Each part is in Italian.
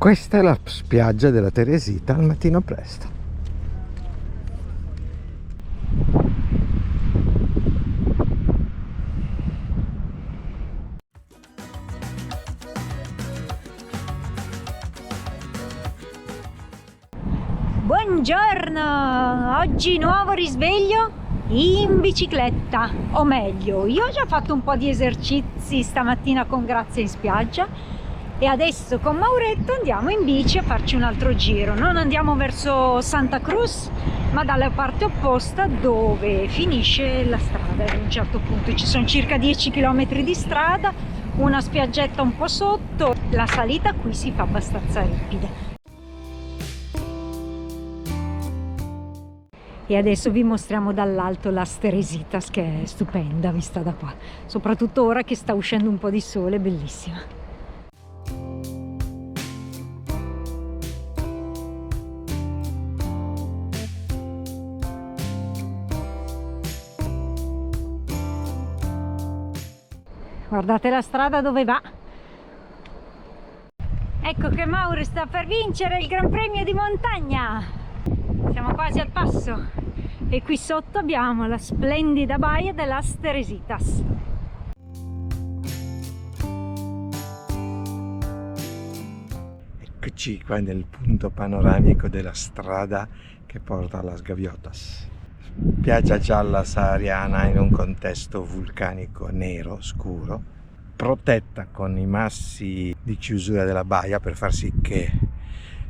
Questa è la spiaggia della Teresita al mattino presto. Buongiorno! Oggi nuovo risveglio in bicicletta, o meglio, io ho già fatto un po' di esercizi stamattina con Grazia in spiaggia e adesso con Mauretto andiamo in bici a farci un altro giro. Non andiamo verso Santa Cruz, ma dalla parte opposta dove finisce la strada. Ad un certo punto ci sono circa 10 km di strada, una spiaggetta un po' sotto, la salita qui si fa abbastanza ripida. E adesso vi mostriamo dall'alto Las Teresitas, che è stupenda vista da qua, soprattutto ora che sta uscendo un po' di sole, bellissima. Guardate la strada dove va. Ecco che Mauro sta per vincere il Gran Premio di montagna. Siamo quasi al passo e qui sotto abbiamo la splendida baia de Las Teresitas. Eccoci qua nel punto panoramico della strada che porta a Las Gaviotas. Spiaggia gialla sahariana in un contesto vulcanico nero, scuro, protetta con i massi di chiusura della baia per far sì che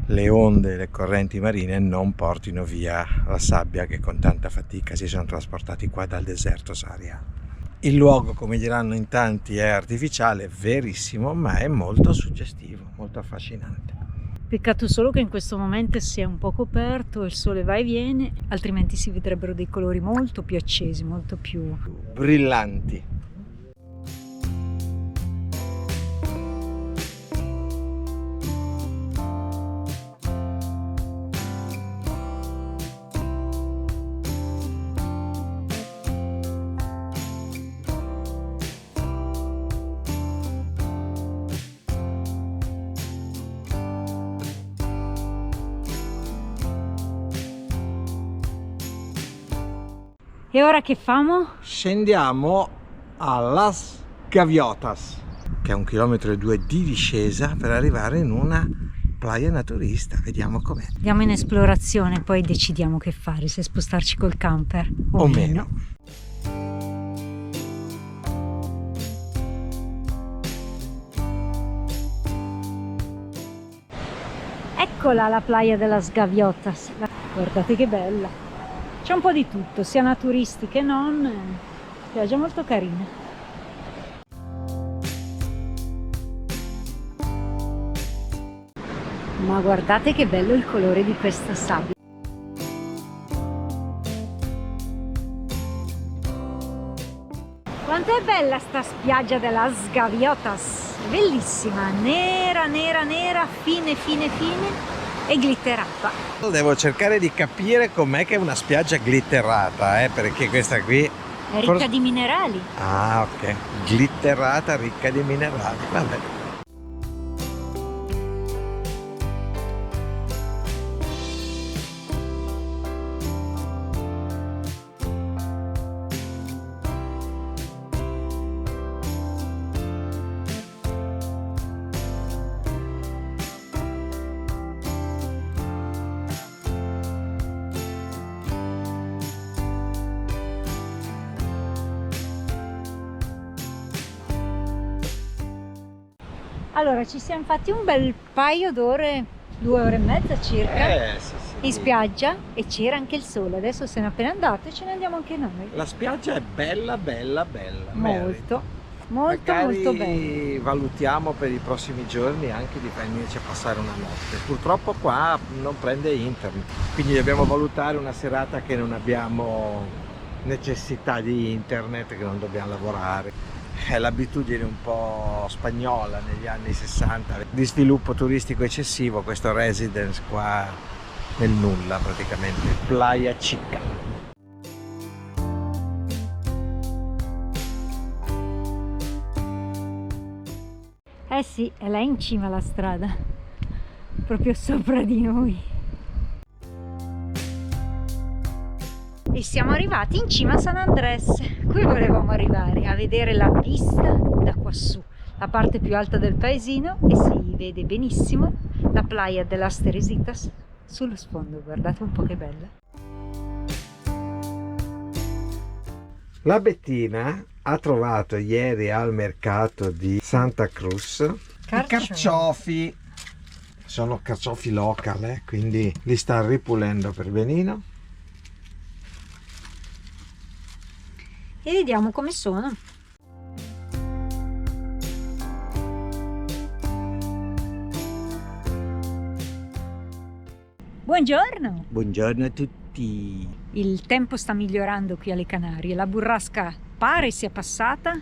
le onde e le correnti marine non portino via la sabbia che con tanta fatica si sono trasportati qua dal deserto sahariano. Il luogo, come diranno in tanti, è artificiale, verissimo, ma è molto suggestivo, molto affascinante. Peccato solo che in questo momento sia un po' coperto, il sole va e viene, altrimenti si vedrebbero dei colori molto più accesi, molto più brillanti. E ora che famo? Scendiamo a Las Gaviotas, che è 1,2 km di discesa per arrivare in una playa naturista. Vediamo com'è. Andiamo in esplorazione, poi decidiamo che fare, se spostarci col camper o meno. Eccola la playa de Las Gaviotas. Guardate che bella. C'è un po' di tutto, sia naturiste che non, spiaggia molto carina. Ma guardate che bello il colore di questa sabbia. Quanto è bella sta spiaggia della Las Gaviotas, bellissima, nera, nera, nera, fine, fine, fine e glitterata. Devo cercare di capire com'è che è una spiaggia glitterata, perché questa qui è ricca di minerali. Ah, ok, glitterata, ricca di minerali, vabbè. Allora, ci siamo fatti un bel paio d'ore, 2 ore e mezza circa, Sì. in spiaggia e c'era anche il sole. Adesso se n'è appena andato e ce ne andiamo anche noi. La spiaggia è bella, bella, bella. Molto, molto, Magari molto bella. valutiamo per i prossimi giorni anche di venirci a passare una notte. Purtroppo qua non prende internet, quindi dobbiamo valutare una serata che non abbiamo necessità di internet, che non dobbiamo lavorare. È l'abitudine un po' spagnola negli anni 60 di sviluppo turistico eccessivo, questo residence qua nel nulla praticamente. Playa Chica. Eh sì, è là in cima la strada. proprio sopra di noi. E siamo arrivati in cima a San Andrés. Qui volevamo arrivare a vedere la vista da quassù, la parte più alta del paesino, e si vede benissimo la playa de las Teresitas sullo sfondo. Guardate un po' che bella. La Bettina ha trovato ieri al mercato di Santa Cruz i carciofi. Sono carciofi local, quindi li sta ripulendo per benino. E vediamo come sono. Buongiorno! Buongiorno a tutti. Il tempo sta migliorando qui alle Canarie, la burrasca pare sia passata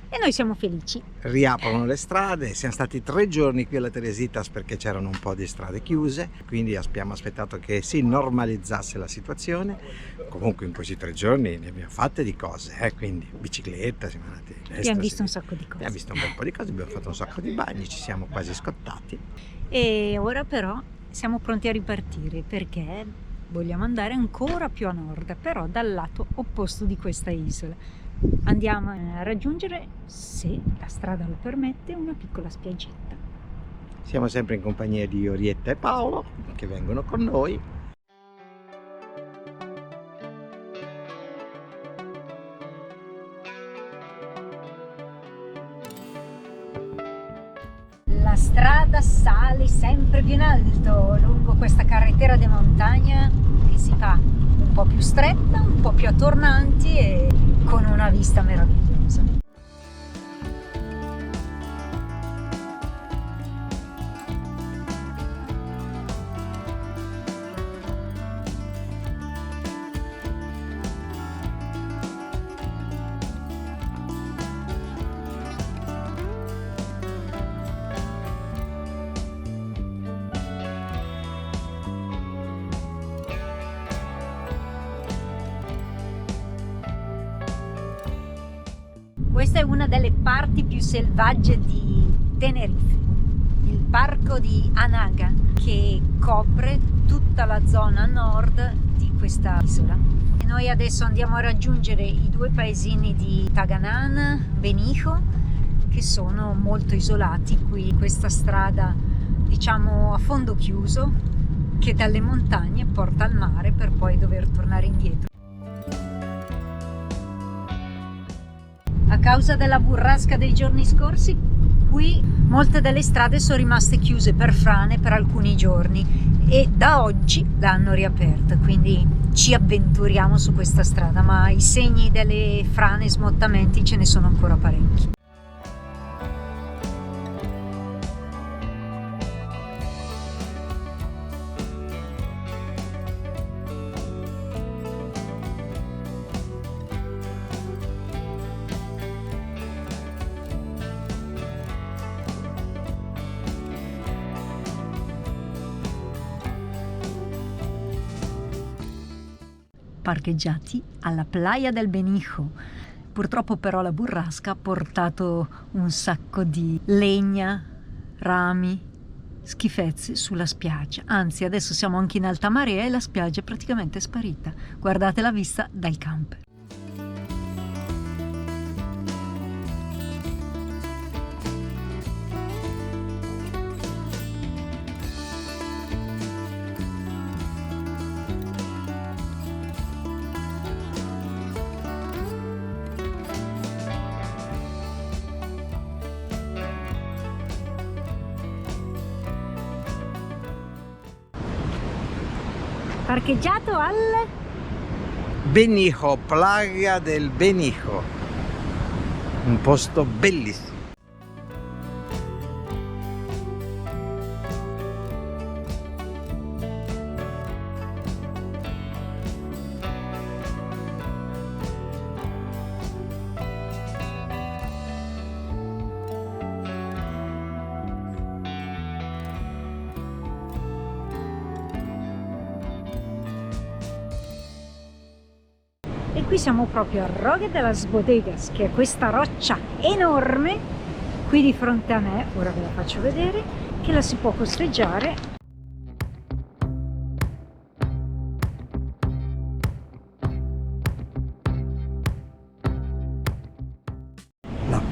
e noi siamo felici. Riaprono le strade, siamo stati 3 giorni qui alla Teresitas perché c'erano un po' di strade chiuse, quindi abbiamo aspettato che si normalizzasse la situazione. Comunque in questi 3 giorni ne abbiamo fatte di cose, quindi bicicletta, siamo andati a destra, Abbiamo visto un sacco di cose. Abbiamo visto un bel po' di cose, abbiamo fatto un sacco di bagni, ci siamo quasi scottati. E ora però siamo pronti a ripartire perché vogliamo andare ancora più a nord, però dal lato opposto di questa isola. Andiamo a raggiungere, se la strada lo permette, una piccola spiaggetta. Siamo sempre in compagnia di Orietta e Paolo che vengono con noi. La strada sale sempre più in alto lungo questa carretera di montagna che si fa un po' più stretta, un po' più a tornanti e con una vista meravigliosa. Questa è una delle parti più selvagge di Tenerife, il parco di Anaga, che copre tutta la zona nord di questa isola. E noi adesso andiamo a raggiungere i 2 paesini di Taganan, Benijo, che sono molto isolati qui in questa strada, diciamo a fondo chiuso, che dalle montagne porta al mare per poi dover tornare indietro. A causa della burrasca dei giorni scorsi, qui molte delle strade sono rimaste chiuse per frane per alcuni giorni e da oggi l'hanno riaperta, quindi ci avventuriamo su questa strada, ma i segni delle frane e smottamenti ce ne sono ancora parecchi. Parcheggiati alla Playa del Benijo. Purtroppo però la burrasca ha portato un sacco di legna, rami, schifezze sulla spiaggia. Anzi, adesso siamo anche in alta marea e la spiaggia è praticamente sparita. Guardate la vista dal camper. Parcheggiato al Benijo, Playa del Benijo, un posto bellissimo. E qui siamo proprio a Roque de las Bodegas, che è questa roccia enorme qui di fronte a me, ora ve la faccio vedere, che la si può costeggiare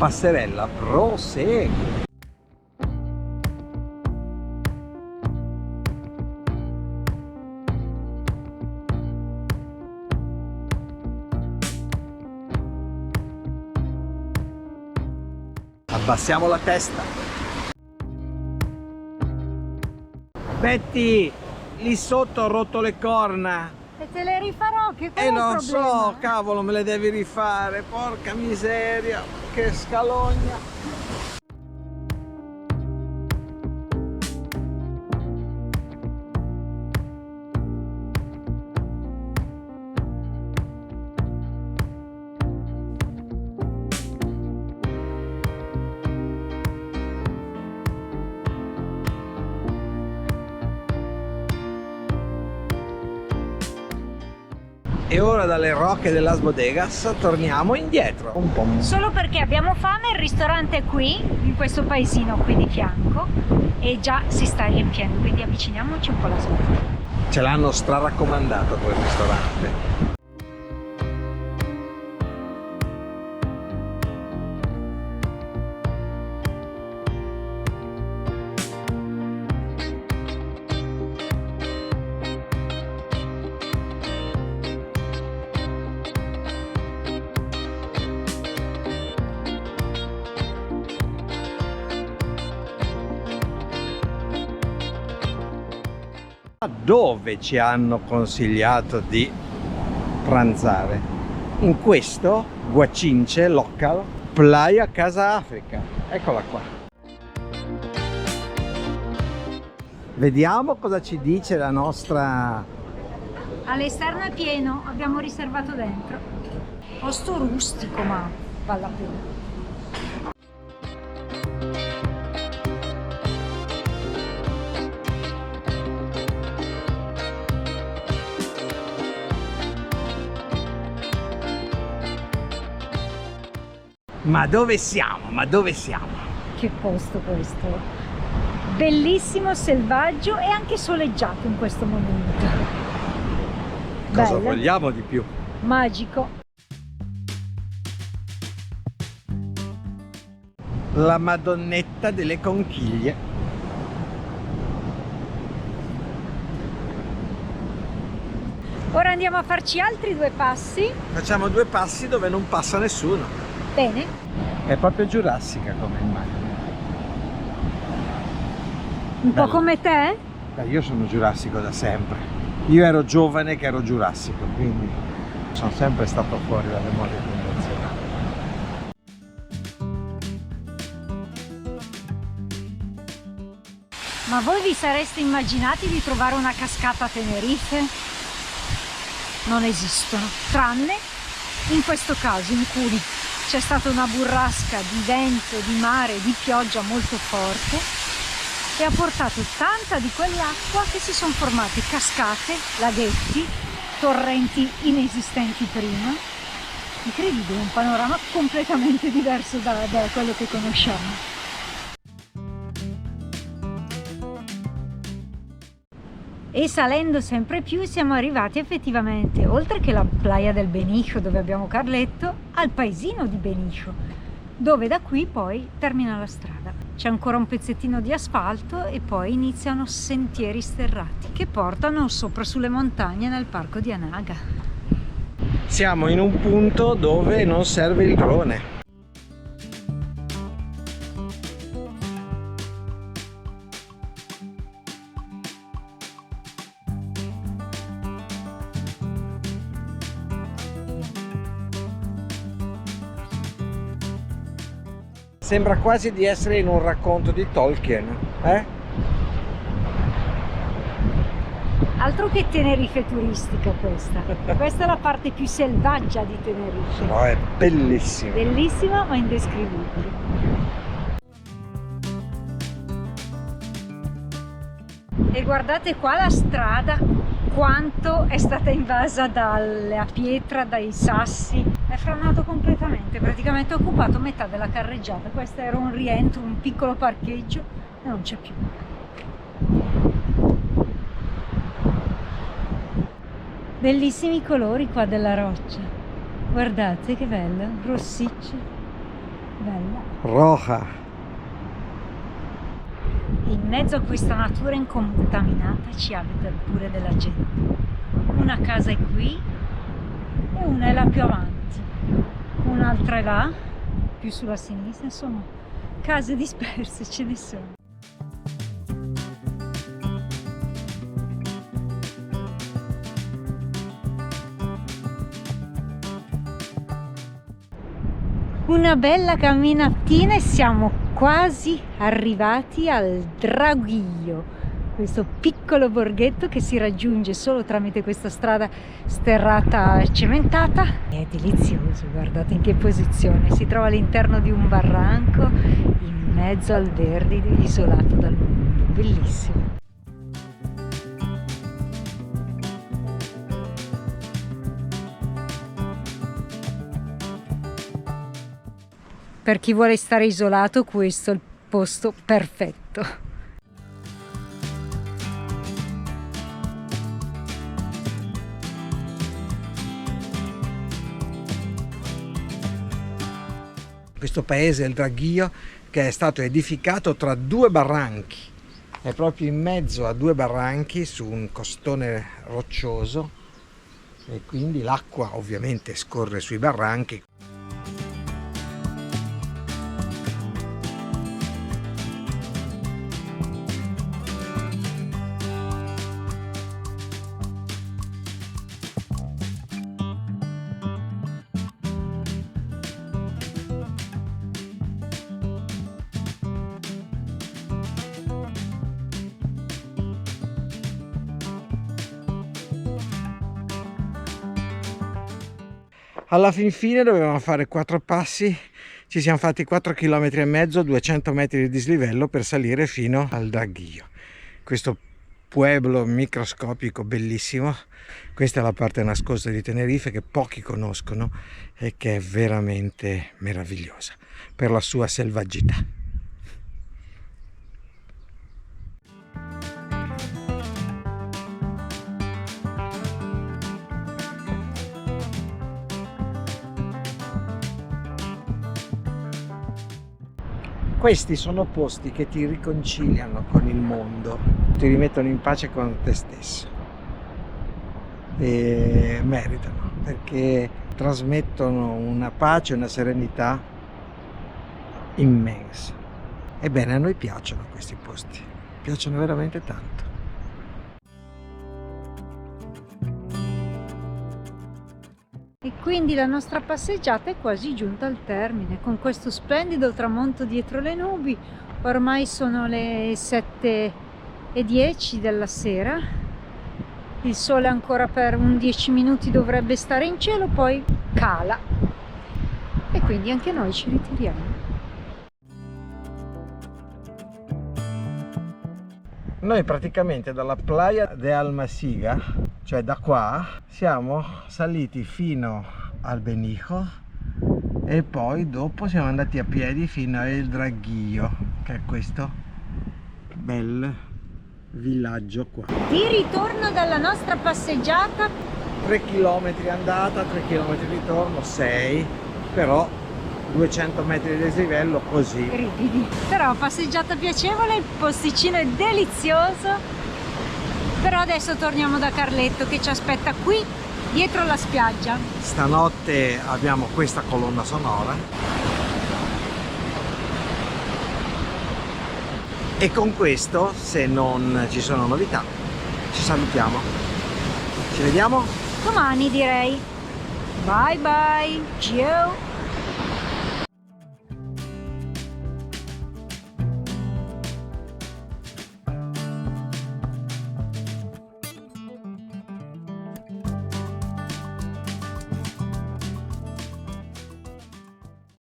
passerella prosegue. Abbassiamo la testa. Betty, lì sotto ho rotto le corna. E te le rifarò, che qual è il Non problema? so, cavolo, me le devi rifare. Porca miseria, che scalogna. E ora dalle rocche de Las Bodegas torniamo indietro un po'. Solo perché abbiamo fame, il ristorante è qui, in questo paesino qui di fianco, e già si sta riempiendo, quindi avviciniamoci un po' alla sua. Ce l'hanno straraccomandato quel ristorante. Dove ci hanno consigliato di pranzare? In questo Guacince Local Playa Casa Africa. Eccola qua. Vediamo cosa ci dice la nostra. All'esterno è pieno, abbiamo riservato dentro. Posto rustico, ma vale la pena. Ma dove siamo? Ma dove siamo? Che posto questo! Bellissimo, selvaggio e anche soleggiato in questo momento. Cosa Bello, vogliamo di più? magico. La Madonnetta delle Conchiglie. Ora andiamo a farci altri 2 passi. Facciamo 2 passi dove non passa nessuno. Bene. È proprio giurassica come immagine. Un po' Bello. come te? Beh, io sono giurassico da sempre. Io ero giovane che ero giurassico, quindi sono sempre stato fuori dalle mode convenzionali. Ma voi vi sareste immaginati di trovare una cascata a Tenerife? Non esistono, tranne in questo caso in cui c'è stata una burrasca di vento, di mare, di pioggia molto forte e ha portato tanta di quell'acqua che si sono formate cascate, laghetti, torrenti inesistenti prima. Incredibile, un panorama completamente diverso da quello che conosciamo. E salendo sempre più siamo arrivati effettivamente, oltre che la playa del Benijo dove abbiamo Carletto, al paesino di Benijo, dove da qui poi termina la strada. C'è ancora un pezzettino di asfalto e poi iniziano sentieri sterrati che portano sopra sulle montagne nel parco di Anaga. Siamo in un punto dove non serve il drone. Sembra quasi di essere in un racconto di Tolkien, eh? Altro che Tenerife turistica questa. Questa è la parte più selvaggia di Tenerife. No, è bellissimo. Bellissima ma indescrivibile. E guardate qua la strada, quanto è stata invasa dalla pietra, dai sassi. È franato completamente, praticamente ha occupato metà della carreggiata. Questo era un rientro, un piccolo parcheggio e non c'è più. Bellissimi i colori qua della roccia. Guardate che bello, rossiccio, Bella. roja. In mezzo a questa natura incontaminata ci abita pure della gente. Una casa è qui e una è là più avanti, un'altra è là, più sulla sinistra, insomma, case disperse ce ne sono. Una bella camminatina e siamo quasi arrivati al Draguillo, questo piccolo borghetto che si raggiunge solo tramite questa strada sterrata e cementata. È delizioso, guardate in che posizione, si trova all'interno di un barranco in mezzo al verde isolato dal mondo, bellissimo. Per chi vuole stare isolato, questo è il posto perfetto. Questo paese, il Draguillo, che è stato edificato tra due barranchi, è proprio in mezzo a due barranchi su un costone roccioso e quindi l'acqua ovviamente scorre sui barranchi. Alla fin fine dovevamo fare 4 passi, ci siamo fatti 4 km e mezzo, 200 metri di dislivello per salire fino al Draguillo. Questo pueblo microscopico bellissimo, questa è la parte nascosta di Tenerife che pochi conoscono e che è veramente meravigliosa per la sua selvagità. Questi sono posti che ti riconciliano con il mondo, ti rimettono in pace con te stesso e meritano perché trasmettono una pace e una serenità immensa. Ebbene, a noi piacciono questi posti, piacciono veramente tanto. E quindi la nostra passeggiata è quasi giunta al termine, con questo splendido tramonto dietro le nubi. Ormai sono le 7:10 della sera, il sole ancora per un 10 minuti dovrebbe stare in cielo, poi cala e quindi anche noi ci ritiriamo. Noi praticamente dalla Playa de Almasiga, cioè da qua, siamo saliti fino al Benijo e poi dopo siamo andati a piedi fino al Draguillo, che è questo bel villaggio qua. Di ritorno dalla nostra passeggiata, 3 km andata, 3 km ritorno, 6, però 200 metri di dislivello così. ripidi. Però passeggiata piacevole, il posticino è delizioso. Però adesso torniamo da Carletto che ci aspetta qui dietro la spiaggia. Stanotte abbiamo questa colonna sonora e con questo, se non ci sono novità, ci salutiamo. Ci vediamo Domani direi. Bye bye, ciao!